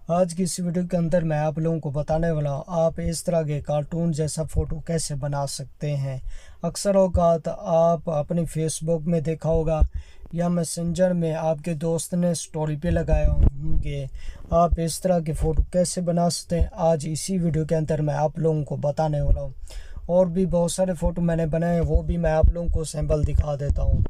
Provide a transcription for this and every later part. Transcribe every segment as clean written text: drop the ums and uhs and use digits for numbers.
आज की इस वीडियो के अंदर मैं आप लोगों को बताने वाला हूँ आप इस तरह के कार्टून जैसा फ़ोटो कैसे बना सकते हैं। अक्सर औकात आप अपनी फेसबुक में देखा होगा या मैसेंजर में आपके दोस्त ने स्टोरी पे लगाए होंगे। आप इस तरह के फ़ोटो कैसे बना सकते हैं आज इसी वीडियो के अंदर मैं आप लोगों को बताने वाला हूँ। और भी बहुत सारे फ़ोटो मैंने बनाए हैं, वो भी मैं आप लोगों को सैंपल दिखा देता हूँ।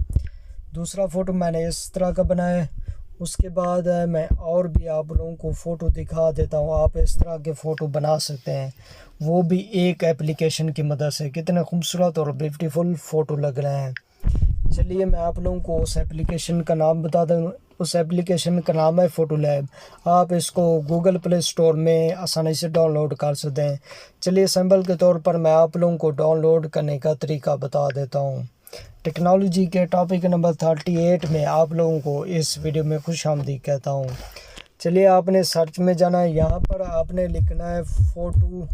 दूसरा फ़ोटो मैंने इस तरह का बनाया है। उसके बाद मैं और भी आप लोगों को फ़ोटो दिखा देता हूँ। आप इस तरह के फ़ोटो बना सकते हैं, वो भी एक एप्लीकेशन की मदद से। कितने खूबसूरत और ब्यूटीफुल फ़ोटो लग रहे हैं। चलिए मैं आप लोगों को उस एप्लीकेशन का नाम बता दूँ। उस एप्लीकेशन का नाम है फ़ोटो लैब। आप इसको गूगल प्ले स्टोर में आसानी से डाउनलोड कर सकते हैं। चलिए सैंपल के तौर पर मैं आप लोगों को डाउनलोड करने का तरीका बता देता हूँ। टेक्नोलॉजी के टॉपिक नंबर 38 में आप लोगों को इस वीडियो में खुशामदीद कहता हूँ। चलिए आपने सर्च में जाना है, यहाँ पर आपने लिखना है फ़ोटो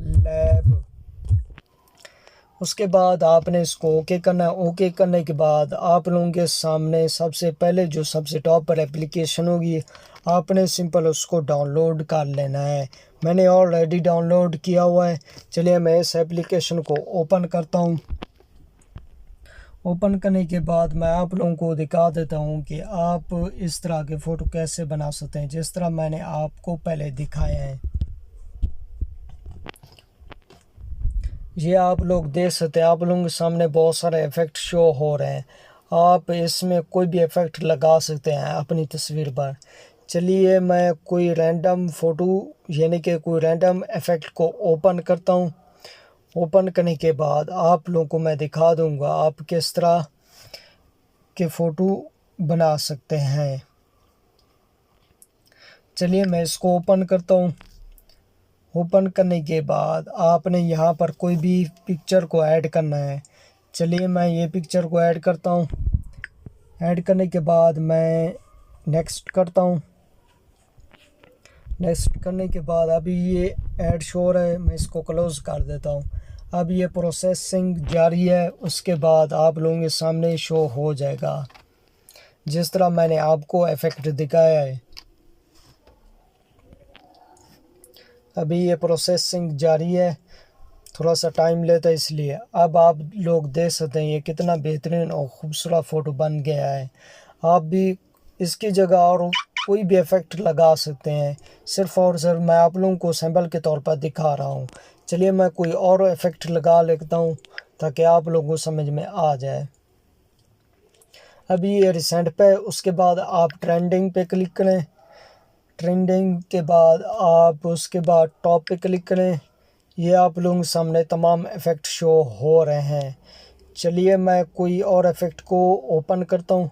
लैब। उसके बाद आपने इसको ओके करना है। ओके करने के बाद आप लोगों के सामने सबसे पहले जो सबसे टॉप पर एप्लीकेशन होगी, आपने सिंपल उसको डाउनलोड कर लेना है। मैंने ऑलरेडी डाउनलोड किया हुआ है। चलिए मैं इस एप्लीकेशन को ओपन करता हूँ। ओपन करने के बाद मैं आप लोगों को दिखा देता हूँ कि आप इस तरह के फ़ोटो कैसे बना सकते हैं जिस तरह मैंने आपको पहले दिखाया है। ये आप लोग देख सकते हैं, आप लोगों के सामने बहुत सारे इफ़ेक्ट शो हो रहे हैं। आप इसमें कोई भी इफ़ेक्ट लगा सकते हैं अपनी तस्वीर पर। चलिए मैं कोई रैंडम फ़ोटो यानी कि कोई रैंडम इफ़ेक्ट को ओपन करता हूँ। ओपन करने के बाद आप लोगों को मैं दिखा दूंगा आप किस तरह के फ़ोटो बना सकते हैं। चलिए मैं इसको ओपन करता हूँ। ओपन करने के बाद आपने यहाँ पर कोई भी पिक्चर को ऐड करना है। चलिए मैं ये पिक्चर को ऐड करता हूँ। ऐड करने के बाद मैं नेक्स्ट करता हूँ। नेक्स्ट करने के बाद अभी ये ऐड शो हो रहा है, मैं इसको क्लोज़ कर देता हूँ। अब ये प्रोसेसिंग जारी है, उसके बाद आप लोगों के सामने शो हो जाएगा जिस तरह मैंने आपको इफ़ेक्ट दिखाया है। अभी ये प्रोसेसिंग जारी है, थोड़ा सा टाइम लेता है इसलिए। अब आप लोग देख सकते हैं ये कितना बेहतरीन और ख़ूबसूरत फ़ोटो बन गया है। आप भी इसकी जगह और कोई भी इफ़ेक्ट लगा सकते हैं। सिर्फ़ और सिर्फ मैं आप लोगों को सैंपल के तौर पर दिखा रहा हूँ। चलिए मैं कोई और इफ़ेक्ट लगा लेता हूँ ताकि आप लोगों को समझ में आ जाए। अभी ये रिसेंट पे, उसके बाद आप ट्रेंडिंग पे क्लिक करें। ट्रेंडिंग के बाद आप उसके बाद टॉप पे क्लिक करें। ये आप लोगों के सामने तमाम इफ़ेक्ट शो हो रहे हैं। चलिए मैं कोई और इफ़ेक्ट को ओपन करता हूँ।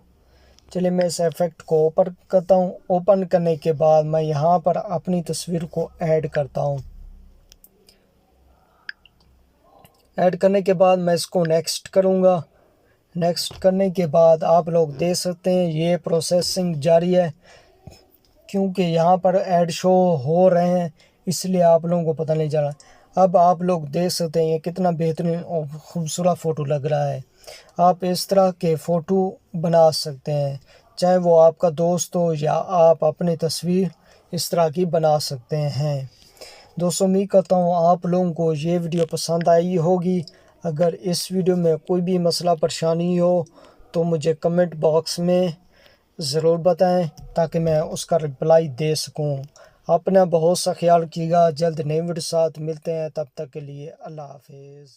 चलिए मैं इस इफ़ेक्ट को ओपन करता हूँ। ओपन करने के बाद मैं यहाँ पर अपनी तस्वीर को ऐड करता हूँ। ऐड करने के बाद मैं इसको नेक्स्ट करूँगा। नेक्स्ट करने के बाद आप लोग देख सकते हैं ये प्रोसेसिंग जारी है, क्योंकि यहाँ पर ऐड शो हो रहे हैं इसलिए आप लोगों को पता नहीं चला। अब आप लोग देख सकते हैं ये कितना बेहतरीन और ख़ूबसूरत फ़ोटो लग रहा है। आप इस तरह के फ़ोटो बना सकते हैं, चाहे वो आपका दोस्त हो या आप अपनी तस्वीर इस तरह की बना सकते हैं। दोस्तों उम्मीद करता हूँ आप लोगों को ये वीडियो पसंद आई होगी। अगर इस वीडियो में कोई भी मसला परेशानी हो तो मुझे कमेंट बॉक्स में ज़रूर बताएं ताकि मैं उसका रिप्लाई दे सकूं। अपना बहुत सा ख्याल रखिएगा। जल्द नई वीडियो साथ मिलते हैं, तब तक के लिए अल्लाह हाफिज़।